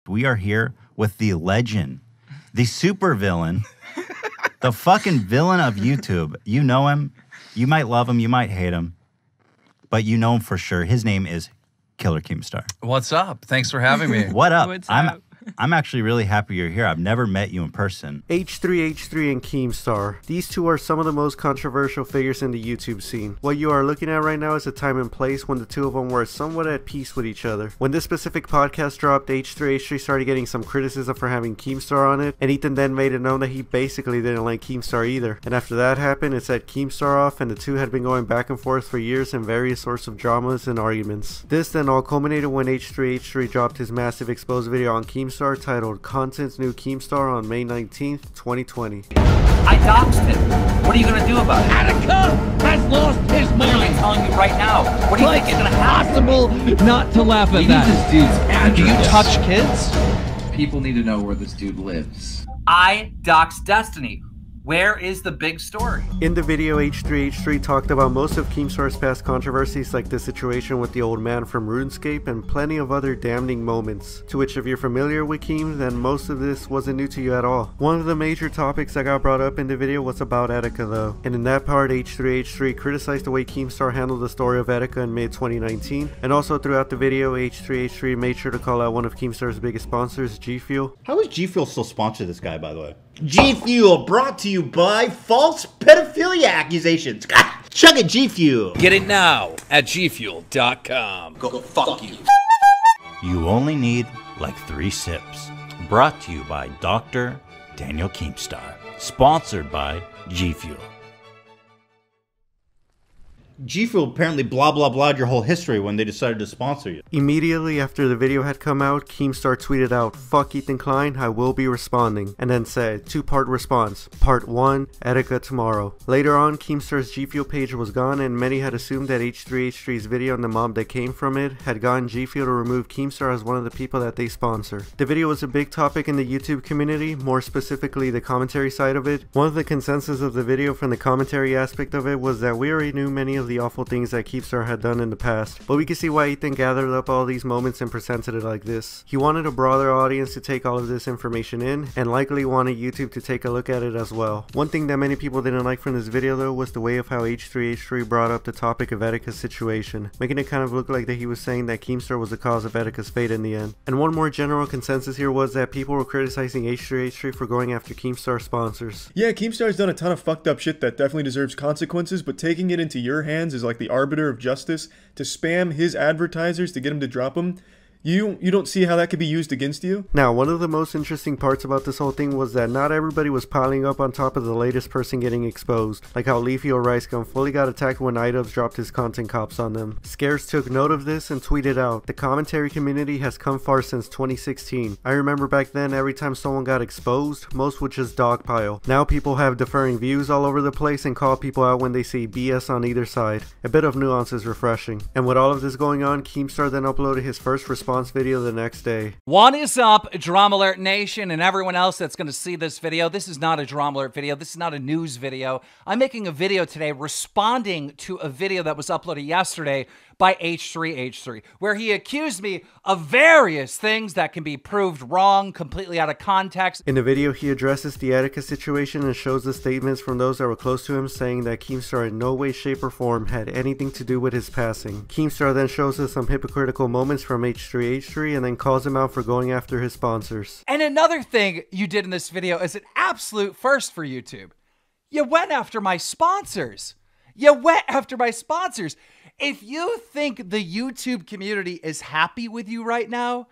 we are here with the legend, the super villain, the fucking villain of YouTube. You know him. You might love him. You might hate him. But you know him for sure. His name is Killer Keemstar. What's up? Thanks for having me. What up? What's up? I'm actually really happy you're here. I've never met you in person. H3H3 and Keemstar. These two are some of the most controversial figures in the YouTube scene. What you are looking at right now is a time and place when the two of them were somewhat at peace with each other. When this specific podcast dropped, H3H3 started getting some criticism for having Keemstar on it, and Ethan then made it known that he basically didn't like Keemstar either. And after that happened, it set Keemstar off, and the two had been going back and forth for years in various sorts of dramas and arguments. This then all culminated when H3H3 dropped his massive expose video on Keemstar titled Content's New Keemstar on May 19th, 2020. I doxed him. What are you gonna do about it? Attica has lost his mind. I'm telling you right now. What do you think is gonna happen? Possible not to laugh at that. This dude's Do you touch kids? People need to know where this dude lives. I doxed Destiny. Where is the big story? In the video, H3H3 talked about most of Keemstar's past controversies, like the situation with the old man from RuneScape and plenty of other damning moments, to which if you're familiar with Keem, then most of this wasn't new to you at all. One of the major topics that got brought up in the video was about Attica though, and in that part H3H3 criticized the way Keemstar handled the story of Attica in mid-2019, and also throughout the video H3H3 made sure to call out one of Keemstar's biggest sponsors, G Fuel. How is G Fuel still sponsor this guy, by the way? G Fuel brought to you by false pedophilia accusations. Chug it, G Fuel. Get it now at gfuel.com. Go fuck you. You only need like 3 sips. Brought to you by Dr. Daniel Keemstar. Sponsored by G Fuel. G Fuel apparently blah blah blah'd your whole history when they decided to sponsor you. Immediately after the video had come out, Keemstar tweeted out, "Fuck Ethan Klein, I will be responding," and then said, 2-part response, part 1, Attica tomorrow. Later on, Keemstar's G Fuel page was gone, and many had assumed that H3H3's video and the mob that came from it had gotten G Fuel to remove Keemstar as one of the people that they sponsor. The video was a big topic in the YouTube community, more specifically the commentary side of it. One of the consensus of the video from the commentary aspect of it was that we already knew many of the awful things that Keemstar had done in the past, but we can see why Ethan gathered up all these moments and presented it like this. He wanted a broader audience to take all of this information in, and likely wanted YouTube to take a look at it as well. One thing that many people didn't like from this video though was the way of how H3H3 brought up the topic of Attica's situation, making it kind of look like that he was saying that Keemstar was the cause of Attica's fate in the end. And one more general consensus here was that people were criticizing H3H3 for going after Keemstar sponsors. Yeah, Keemstar's done a ton of fucked up shit that definitely deserves consequences, but taking it into your hands is like the arbiter of justice to spam his advertisers to get him to drop them. You don't see how that could be used against you? Now, one of the most interesting parts about this whole thing was that not everybody was piling up on top of the latest person getting exposed, like how Leafy or Ricegun fully got attacked when iDubbbz dropped his content cops on them. Scares took note of this and tweeted out, "The commentary community has come far since 2016. I remember back then every time someone got exposed, most would just dogpile. Now people have differing views all over the place and call people out when they see BS on either side. A bit of nuance is refreshing." And with all of this going on, Keemstar then uploaded his first response video the next day. What is up, Drama Alert Nation and everyone else that's going to see this video? This is not a Drama Alert video. This is not a news video. I'm making a video today responding to a video that was uploaded yesterday by H3H3, where he accused me of various things that can be proved wrong, completely out of context. In the video, he addresses the Attica situation and shows the statements from those that were close to him saying that Keemstar in no way, shape, or form had anything to do with his passing. Keemstar then shows us some hypocritical moments from H3H3 and then calls him out for going after his sponsors. And another thing you did in this video is an absolute first for YouTube. You went after my sponsors. You went after my sponsors. If you think the YouTube community is happy with you right now,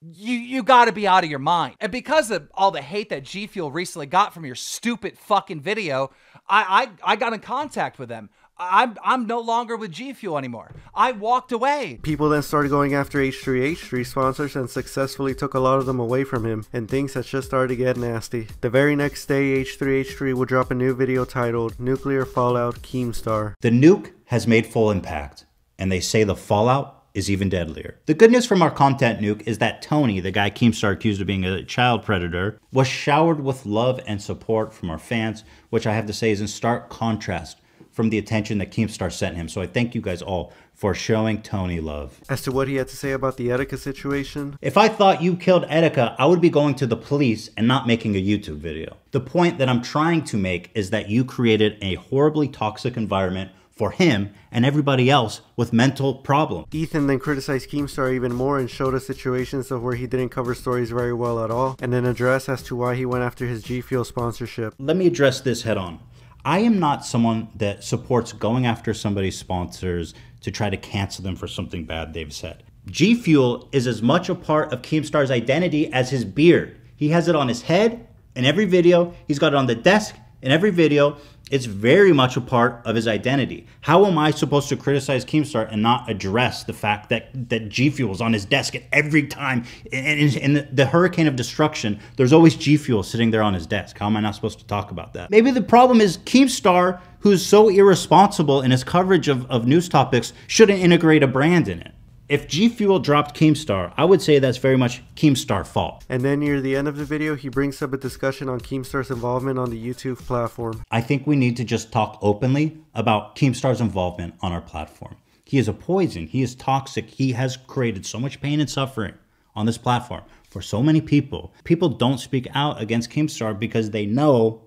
you got to be out of your mind. And because of all the hate that G Fuel recently got from your stupid fucking video, I got in contact with them. I'm no longer with G Fuel anymore. I walked away. People then started going after H3H3 sponsors and successfully took a lot of them away from him, and things had just started to get nasty. The very next day, H3H3 would drop a new video titled Nuclear Fallout Keemstar. The nuke has made full impact, and they say the fallout is even deadlier. The good news from our content nuke is that Tony, the guy Keemstar accused of being a child predator, was showered with love and support from our fans, which I have to say is in stark contrast from the attention that Keemstar sent him. So I thank you guys all for showing Tony love. As to what he had to say about the Etika situation, if I thought you killed Etika, I would be going to the police and not making a YouTube video. The point that I'm trying to make is that you created a horribly toxic environment for him and everybody else with mental problems. Ethan then criticized Keemstar even more and showed us situations of where he didn't cover stories very well at all, and then addressed as to why he went after his G Fuel sponsorship. Let me address this head on. I am not someone that supports going after somebody's sponsors to try to cancel them for something bad they've said. G Fuel is as much a part of Keemstar's identity as his beard. He has it on his head in every video. He's got it on the desk in every video. It's very much a part of his identity. How am I supposed to criticize Keemstar and not address the fact that G Fuel is on his desk at every time? In the hurricane of destruction, there's always G Fuel sitting there on his desk. How am I not supposed to talk about that? Maybe the problem is Keemstar, who's so irresponsible in his coverage of news topics, shouldn't integrate a brand in it. If G Fuel dropped Keemstar, I would say that's very much Keemstar's fault. And then near the end of the video, he brings up a discussion on Keemstar's involvement on the YouTube platform. I think we need to just talk openly about Keemstar's involvement on our platform. He is a poison. He is toxic. He has created so much pain and suffering on this platform for so many people. People don't speak out against Keemstar because they know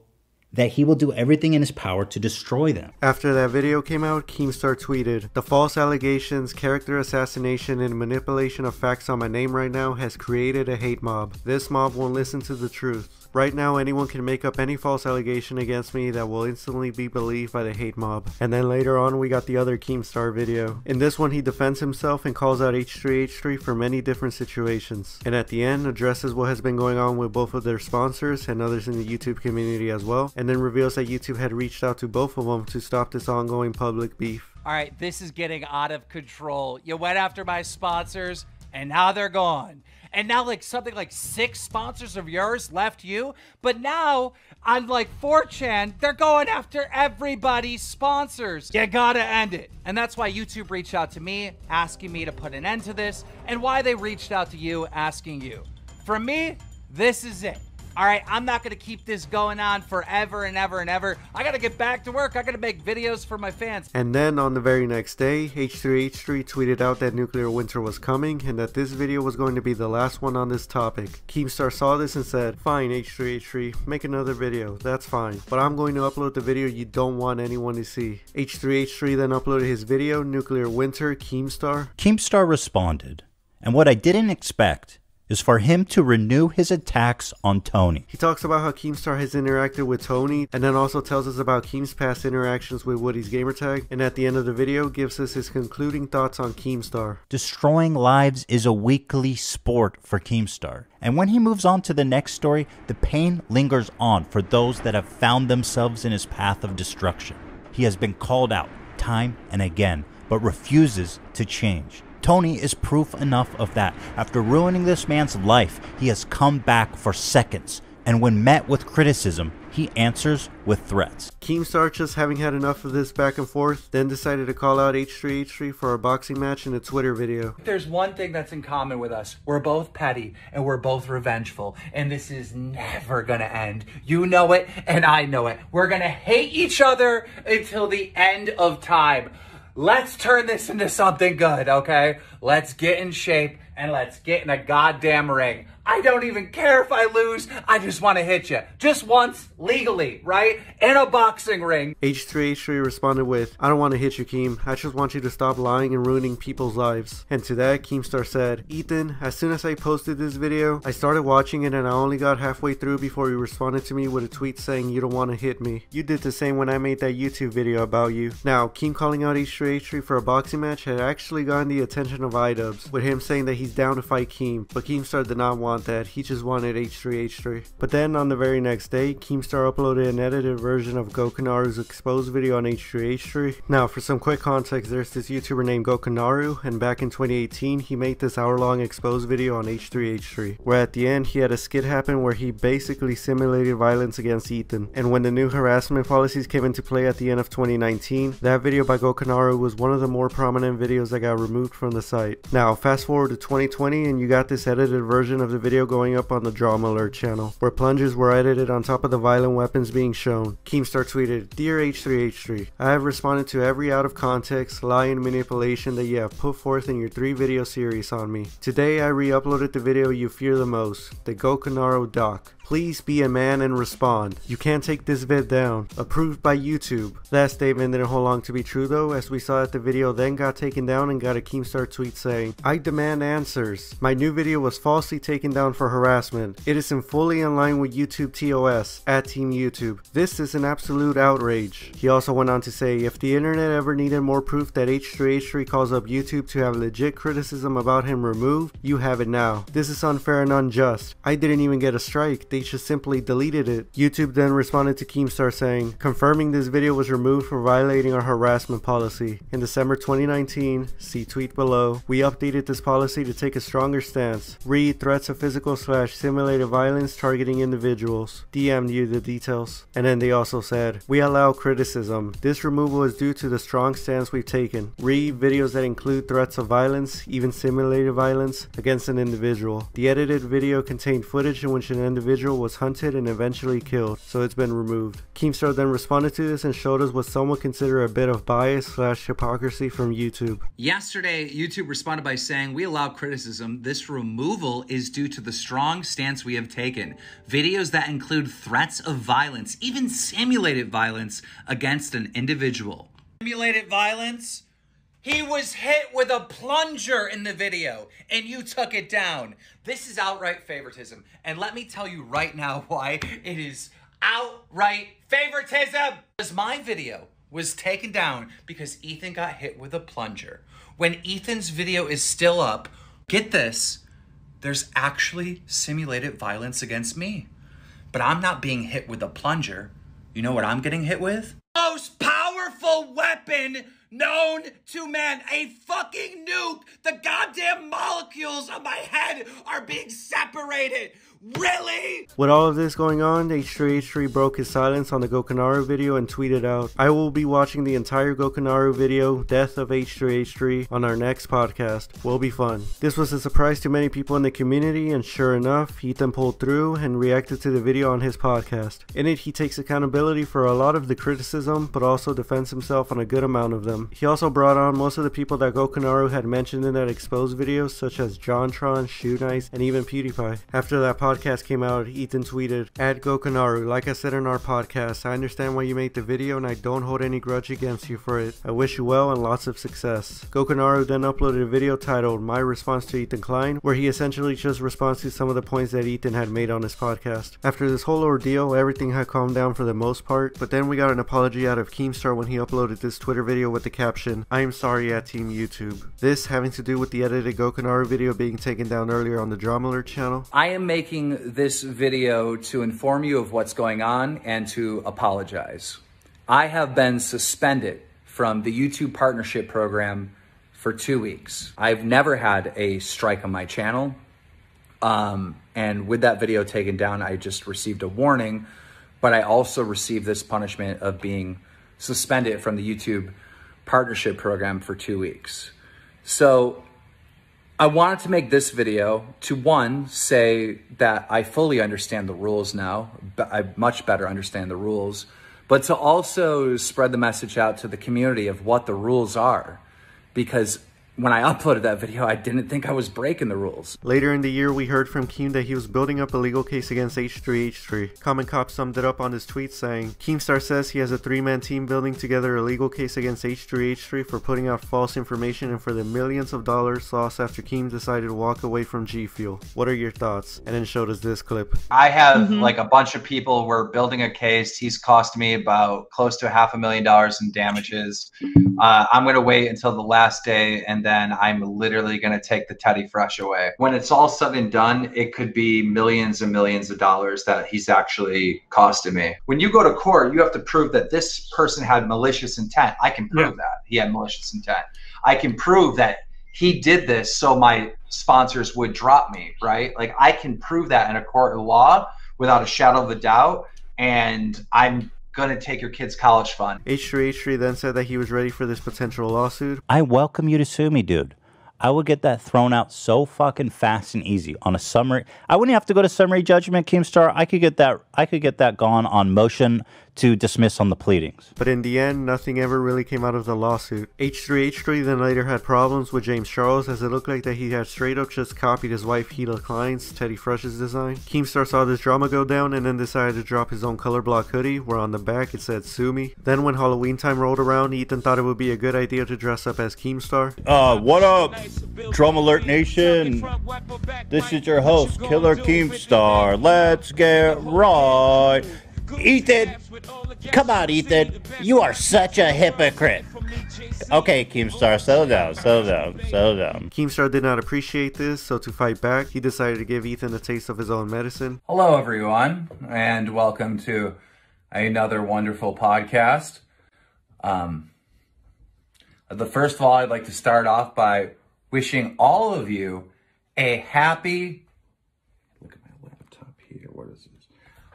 that he will do everything in his power to destroy them. After that video came out, Keemstar tweeted, "The false allegations, character assassination, and manipulation of facts on my name right now has created a hate mob. This mob won't listen to the truth. Right now, anyone can make up any false allegation against me that will instantly be believed by the hate mob." And then later on, we got the other Keemstar video. In this one, he defends himself and calls out H3H3 for many different situations. And at the end, addresses what has been going on with both of their sponsors and others in the YouTube community as well. And then reveals that YouTube had reached out to both of them to stop this ongoing public beef. All right, this is getting out of control. You went after my sponsors, and now they're gone. And now like something like 6 sponsors of yours left you. But now on like 4chan, they're going after everybody's sponsors. You gotta end it. And that's why YouTube reached out to me, asking me to put an end to this, and why they reached out to you, asking you. From me, this is it. All right, I'm not going to keep this going on forever and ever and ever. I got to get back to work. I got to make videos for my fans. And then on the very next day, H3H3 tweeted out that nuclear winter was coming and that this video was going to be the last one on this topic. Keemstar saw this and said, "Fine, H3H3, make another video. That's fine. But I'm going to upload the video you don't want anyone to see." H3H3 then uploaded his video, Nuclear Winter, Keemstar. Keemstar responded, and what I didn't expect is for him to renew his attacks on Tony. He talks about how Keemstar has interacted with Tony, and then also tells us about Keem's past interactions with Woody's gamertag, and at the end of the video gives us his concluding thoughts on Keemstar. Destroying lives is a weekly sport for Keemstar. And when he moves on to the next story, the pain lingers on for those that have found themselves in his path of destruction. He has been called out time and again, but refuses to change. Tony is proof enough of that. After ruining this man's life, he has come back for seconds, and when met with criticism, he answers with threats. Keemstar, just having had enough of this back and forth, then decided to call out H3H3 for a boxing match in a Twitter video. There's one thing that's in common with us. We're both petty and we're both revengeful, and this is never gonna end. You know it and I know it. We're gonna hate each other until the end of time. Let's turn this into something good, okay? Let's get in shape and let's get in a goddamn ring. I don't even care if I lose. I just want to hit you. Just once, legally, right? In a boxing ring. H3H3 responded with, "I don't want to hit you, Keem. I just want you to stop lying and ruining people's lives." And to that, Keemstar said, "Ethan, as soon as I posted this video, I started watching it and I only got halfway through before you responded to me with a tweet saying you don't want to hit me. You did the same when I made that YouTube video about you." Now, Keem calling out H3H3 for a boxing match had actually gotten the attention of iDubbbz, with him saying that he's down to fight Keem, but Keemstar did not want that. He just wanted H3H3. But then on the very next day, Keemstar uploaded an edited version of Gokanaru's exposed video on H3H3. Now, for some quick context, there's this YouTuber named Gokanaru, and back in 2018, he made this hour-long exposed video on H3H3, where at the end, he had a skit happen where he basically simulated violence against Ethan. And when the new harassment policies came into play at the end of 2019, that video by Gokanaru was one of the more prominent videos that got removed from the site. Now, fast forward to 2020, and you got this edited version of the video going up on the Drama Alert channel, where plungers were edited on top of the violent weapons being shown. Keemstar tweeted, "Dear H3H3, I have responded to every out of context, lie and manipulation that you have put forth in your 3-video series on me. Today I re-uploaded the video you fear the most, the Gokunaro doc. Please be a man and respond. You can't take this vid down. Approved by YouTube." That statement didn't hold long to be true though, as we saw that the video then got taken down and got a Keemstar tweet saying, "I demand answers. My new video was falsely taken down for harassment. It isn't fully in line with YouTube TOS, at Team YouTube. This is an absolute outrage." He also went on to say, "If the internet ever needed more proof that H3H3 calls up YouTube to have legit criticism about him removed, you have it now. This is unfair and unjust. I didn't even get a strike. They just simply deleted it." YouTube then responded to Keemstar saying, confirming this video was removed for violating our harassment policy. In December 2019, see tweet below, we updated this policy to take a stronger stance. Read threats of physical/simulated violence targeting individuals. DM'd you the details. And then they also said, we allow criticism. This removal is due to the strong stance we've taken. Read videos that include threats of violence, even simulated violence, against an individual. The edited video contained footage in which an individual was hunted and eventually killed, so it's been removed. Keemstar then responded to this and showed us what some would consider a bit of bias/hypocrisy from YouTube. Yesterday, YouTube responded by saying, "We allow criticism. This removal is due to the strong stance we have taken. Videos that include threats of violence, even simulated violence, against an individual." Simulated violence? He was hit with a plunger in the video, and you took it down. This is outright favoritism. And let me tell you right now why it is outright favoritism. Because my video was taken down because Ethan got hit with a plunger. When Ethan's video is still up, get this, there's actually simulated violence against me. But I'm not being hit with a plunger. You know what I'm getting hit with? Most powerful weapon known to man, a fucking nuke. The goddamn molecules on my head are being separated. Really? With all of this going on, H3H3 broke his silence on the Gokunaro video and tweeted out, "I will be watching the entire Gokunaro video, Death of H3H3, on our next podcast. Will be fun." This was a surprise to many people in the community, and sure enough, Ethan pulled through and reacted to the video on his podcast. In it, he takes accountability for a lot of the criticism, but also defends himself on a good amount of them. He also brought on most of the people that Gokunaro had mentioned in that exposed video, such as JonTron, Shoe Nice, and even PewDiePie. After that podcast came out, Ethan tweeted, "At Gokunaro, like I said in our podcast, I understand why you made the video and I don't hold any grudge against you for it. I wish you well and lots of success." Gokunaro then uploaded a video titled "My Response to Ethan Klein," where he essentially just responds to some of the points that Ethan had made on his podcast. After this whole ordeal, everything had calmed down for the most part, but then we got an apology out of Keemstar when he uploaded this Twitter video with the caption, "I am sorry at Team YouTube." This having to do with the edited Gokunaro video being taken down earlier on the Drama Alert channel. I am making this video to inform you of what's going on and to apologize. I have been suspended from the YouTube partnership program for 2 weeks. I've never had a strike on my channel. And with that video taken down, I just received a warning, but I also received this punishment of being suspended from the YouTube partnership program for 2 weeks. So I wanted to make this video to, one, say that I fully understand the rules now. I much better understand the rules, but to also spread the message out to the community of what the rules are. Because when I uploaded that video, I didn't think I was breaking the rules. Later in the year, we heard from Keem that he was building up a legal case against H3H3. Common Cop summed it up on his tweet saying, "Keemstar says he has a 3-man team building together a legal case against H3H3 for putting out false information and for the millions of dollars lost after Keem decided to walk away from G Fuel. What are your thoughts?" And then showed us this clip. I have like a bunch of people. We're building a case. He's cost me about close to $500,000 in damages. I'm going to wait until the last day, and then I'm literally going to take the Teddy Fresh away. When it's all said and done, it could be millions and millions of dollars that he's actually costed me. When you go to court, you have to prove that this person had malicious intent. I can prove that he had malicious intent. I can prove that he did this so my sponsors would drop me, right? Like, I can prove that in a court of law without a shadow of a doubt, and I'm gonna take your kid's college fund. H3H3 then said that he was ready for this potential lawsuit. I welcome you to sue me, dude. I would get that thrown out so fucking fast and easy on a summary. I wouldn't have to go to summary judgment, Keemstar. I could get that gone on motion to dismiss on the pleadings. But in the end, nothing ever really came out of the lawsuit. H3H3 then later had problems with James Charles, as it looked like that he had straight up just copied his wife Hila Klein's Teddy Fresh's design. Keemstar saw this drama go down and then decided to drop his own color block hoodie, where on the back it said "Sue me." Then when Halloween time rolled around, Ethan thought it would be a good idea to dress up as Keemstar. What up, Drum Alert Nation? This is your host, Killer Keemstar. Let's get right. Ethan, come on, Ethan. You are such a hypocrite. Okay, Keemstar, settle down. Keemstar did not appreciate this, so to fight back, he decided to give Ethan a taste of his own medicine. Hello, everyone, and welcome to another wonderful podcast. First of all, I'd like to start off by wishing all of you a happy... Look at my laptop here. What is this?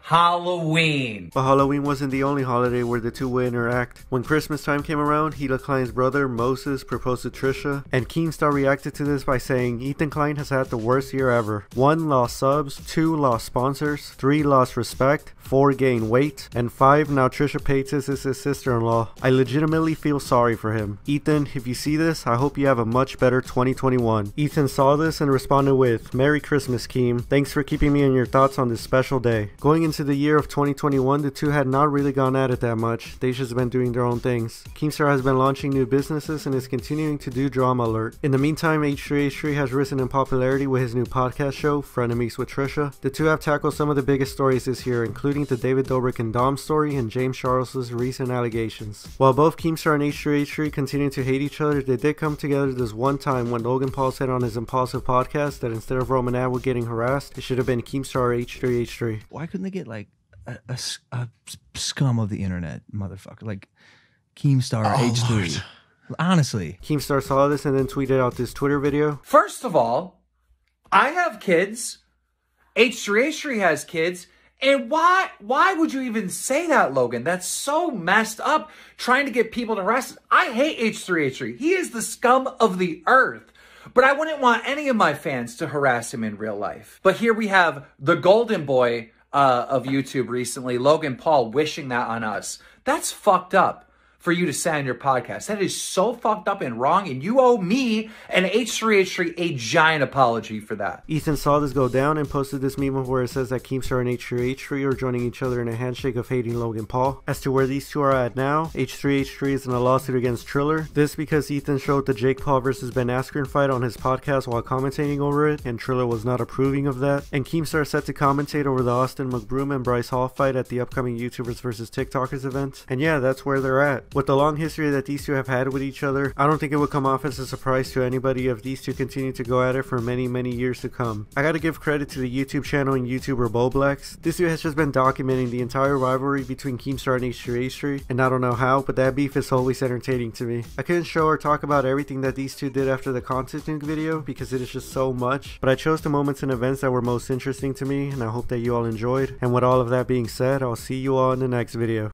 Halloween. But Halloween wasn't the only holiday where the two would interact. When Christmas time came around, Hila Klein's brother, Moses, proposed to Trisha, and Keemstar reacted to this by saying Ethan Klein has had the worst year ever. 1 lost subs, 2 lost sponsors, 3 lost respect, 4 gained weight, and 5 now Trisha Paytas is his sister-in-law. I legitimately feel sorry for him. Ethan, if you see this, I hope you have a much better 2021. Ethan saw this and responded with, "Merry Christmas, Keem. Thanks for keeping me in your thoughts on this special day." Going into the year of 2021, the two had not really gone at it that much. They just been doing their own things. Keemstar has been launching new businesses and is continuing to do Drama Alert. In the meantime, H3H3 has risen in popularity with his new podcast show, Frenemies with Trisha. The two have tackled some of the biggest stories this year, including the David Dobrik and Dom story and James Charles' recent allegations. While both Keemstar and H3H3 continue to hate each other, they did come together this one time when Logan Paul said on his Impulsive podcast that instead of Roman Atwood getting harassed, it should have been Keemstar or H3H3. Why couldn't they get like a scum of the internet, motherfucker, like Keemstar or H3? Lord. Honestly. Keemstar saw this and then tweeted out this Twitter video. First of all, I have kids. H3H3 has kids. And why would you even say that, Logan? That's so messed up, trying to get people to arrest. I hate H3H3. He is the scum of the earth. But I wouldn't want any of my fans to harass him in real life. But here we have the golden boy of YouTube recently, Logan Paul, wishing that on us. That's fucked up for you to say on your podcast. That is so fucked up and wrong, and you owe me and H3H3 a giant apology for that. Ethan saw this go down and posted this meme where it says that Keemstar and H3H3 are joining each other in a handshake of hating Logan Paul. As to where these two are at now, H3H3 is in a lawsuit against Triller. This because Ethan showed the Jake Paul versus Ben Askren fight on his podcast while commentating over it, and Triller was not approving of that. And Keemstar is set to commentate over the Austin McBroom and Bryce Hall fight at the upcoming YouTubers versus TikTokers event. And yeah, that's where they're at. With the long history that these two have had with each other, I don't think it would come off as a surprise to anybody if these two continue to go at it for many years to come. I gotta give credit to the YouTube channel and YouTuber Boblex. This dude has just been documenting the entire rivalry between Keemstar and H3H3, and I don't know how, but that beef is always entertaining to me. I couldn't show or talk about everything that these two did after the Content Nuke video because it is just so much, but I chose the moments and events that were most interesting to me, and I hope that you all enjoyed. And with all of that being said, I'll see you all in the next video.